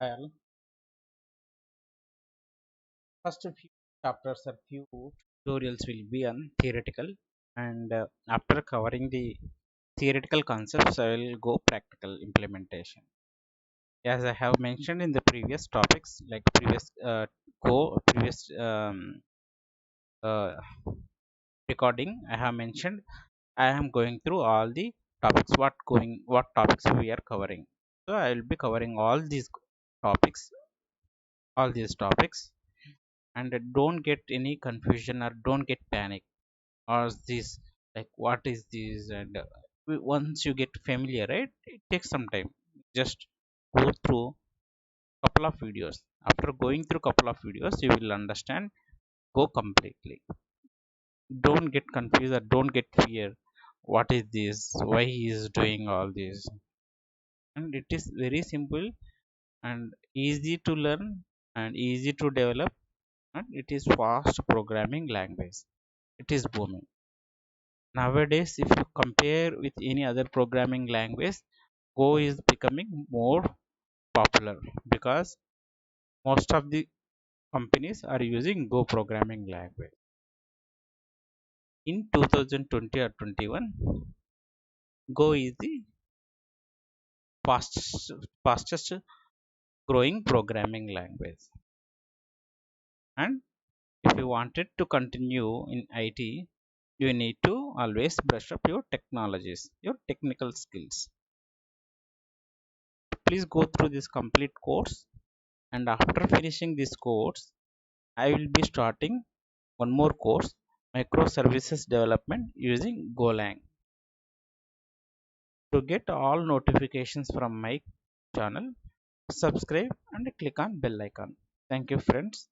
Well, first few chapters or few tutorials will be on theoretical, and after covering the theoretical concepts, I will go practical implementation. As I have mentioned in the previous topics, like previous uh, recording, I have mentioned I am going through all the topics. What topics we are covering. So I will be covering topics, all these topics, and don't get any confusion or don't get panic or this like what is this and once you get familiar, right, it takes some time. Just go through couple of videos. After going through couple of videos you will understand. Go completely, don't get confused or don't get fear. What is this, why he is doing all this? And it is very simple and easy to learn and easy to develop, and it is fast programming language. It is booming nowadays. If you compare with any other programming language, go is becoming more popular because most of the companies are using go programming language. In 2020 or 21, go is the fastest growing programming language. And if you wanted to continue in IT, you need to always brush up your technologies, your technical skills. Please go through this complete course, and after finishing this course I will be starting one more course, microservices development using Golang. To get all notifications from my channel, subscribe and click on bell icon. Thank you friends.